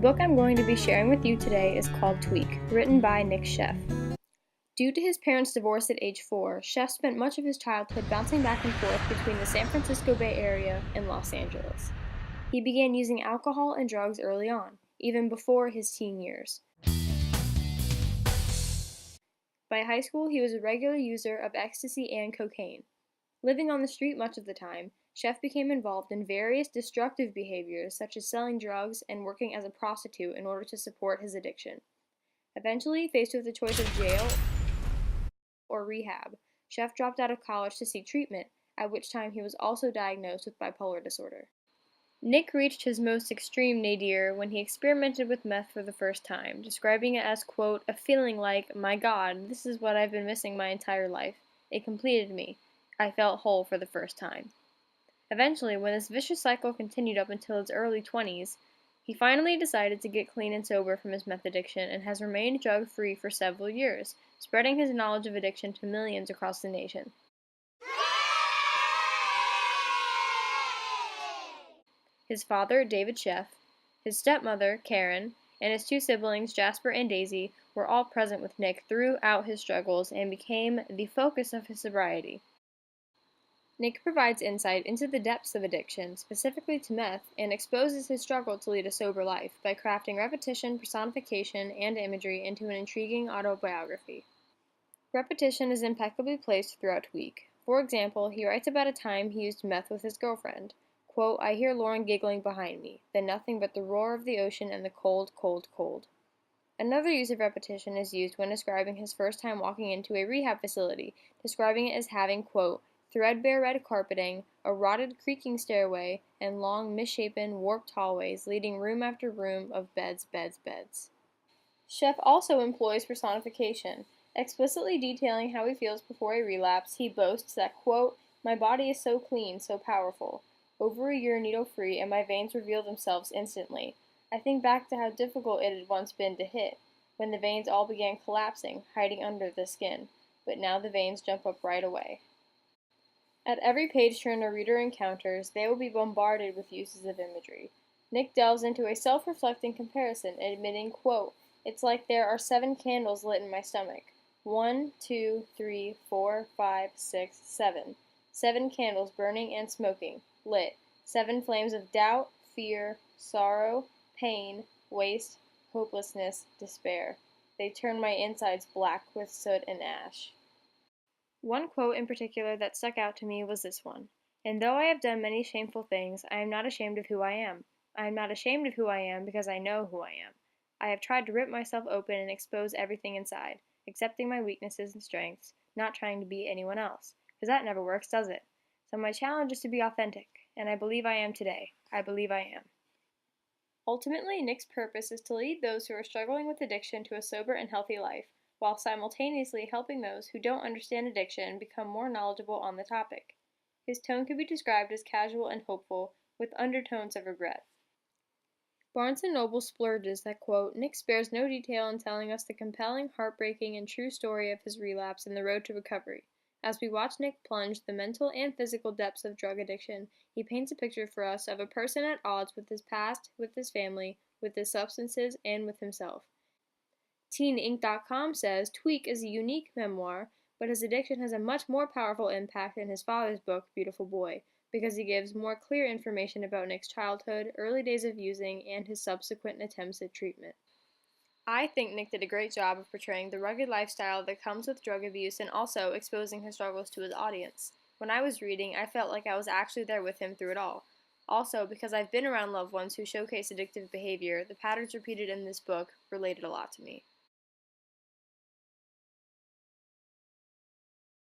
book I'm going to be sharing with you today is called Tweak, written by Nick Sheff. Due to his parents' divorce at age 4, Sheff spent much of his childhood bouncing back and forth between the San Francisco Bay Area and Los Angeles. He began using alcohol and drugs early on, even before his teen years. By high school, he was a regular user of ecstasy and cocaine. Living on the street much of the time, Sheff became involved in various destructive behaviors such as selling drugs and working as a prostitute in order to support his addiction. Eventually, faced with the choice of jail or rehab, Sheff dropped out of college to seek treatment, at which time he was also diagnosed with bipolar disorder. Nick reached his most extreme nadir when he experimented with meth for the first time, describing it as, quote, a feeling like, my God, this is what I've been missing my entire life. It completed me. I felt whole for the first time. Eventually, when this vicious cycle continued up until his early 20s, he finally decided to get clean and sober from his meth addiction and has remained drug-free for several years, spreading his knowledge of addiction to millions across the nation. His father, David Sheff, his stepmother, Karen, and his two siblings, Jasper and Daisy, were all present with Nick throughout his struggles and became the focus of his sobriety. Nick provides insight into the depths of addiction, specifically to meth, and exposes his struggle to lead a sober life by crafting repetition, personification, and imagery into an intriguing autobiography. Repetition is impeccably placed throughout Tweak. For example, he writes about a time he used meth with his girlfriend. Quote, I hear Lauren giggling behind me, then nothing but the roar of the ocean and the cold, cold, cold. Another use of repetition is used when describing his first time walking into a rehab facility, describing it as having, quote, threadbare red carpeting, a rotted creaking stairway, and long, misshapen, warped hallways leading room after room of beds, beds, beds. Sheff also employs personification. Explicitly detailing how he feels before a relapse, he boasts that, quote, my body is so clean, so powerful. Over a year needle-free, and my veins reveal themselves instantly. I think back to how difficult it had once been to hit, when the veins all began collapsing, hiding under the skin, but now the veins jump up right away. At every page turn a reader encounters, they will be bombarded with uses of imagery. Nick delves into a self-reflecting comparison, admitting, quote, it's like there are 7 candles lit in my stomach. 1, 2, 3, 4, 5, 6, 7. 7 candles burning and smoking, lit. 7 flames of doubt, fear, sorrow, pain, waste, hopelessness, despair. They turn my insides black with soot and ash. One quote in particular that stuck out to me was this one. And though I have done many shameful things, I am not ashamed of who I am. I am not ashamed of who I am because I know who I am. I have tried to rip myself open and expose everything inside, accepting my weaknesses and strengths, not trying to be anyone else, because that never works, does it? So my challenge is to be authentic, and I believe I am today. I believe I am. Ultimately, Nick's purpose is to lead those who are struggling with addiction to a sober and healthy life, while simultaneously helping those who don't understand addiction become more knowledgeable on the topic. His tone could be described as casual and hopeful, with undertones of regret. Barnes & Noble splurges that, quote, Nick spares no detail in telling us the compelling, heartbreaking, and true story of his relapse and the road to recovery. As we watch Nick plunge the mental and physical depths of drug addiction, he paints a picture for us of a person at odds with his past, with his family, with his substances, and with himself. TeenInc.com says Tweak is a unique memoir, but his addiction has a much more powerful impact than his father's book, Beautiful Boy, because he gives more clear information about Nick's childhood, early days of using, and his subsequent attempts at treatment. I think Nick did a great job of portraying the rugged lifestyle that comes with drug abuse and also exposing his struggles to his audience. When I was reading, I felt like I was actually there with him through it all. Also, because I've been around loved ones who showcase addictive behavior, the patterns repeated in this book related a lot to me.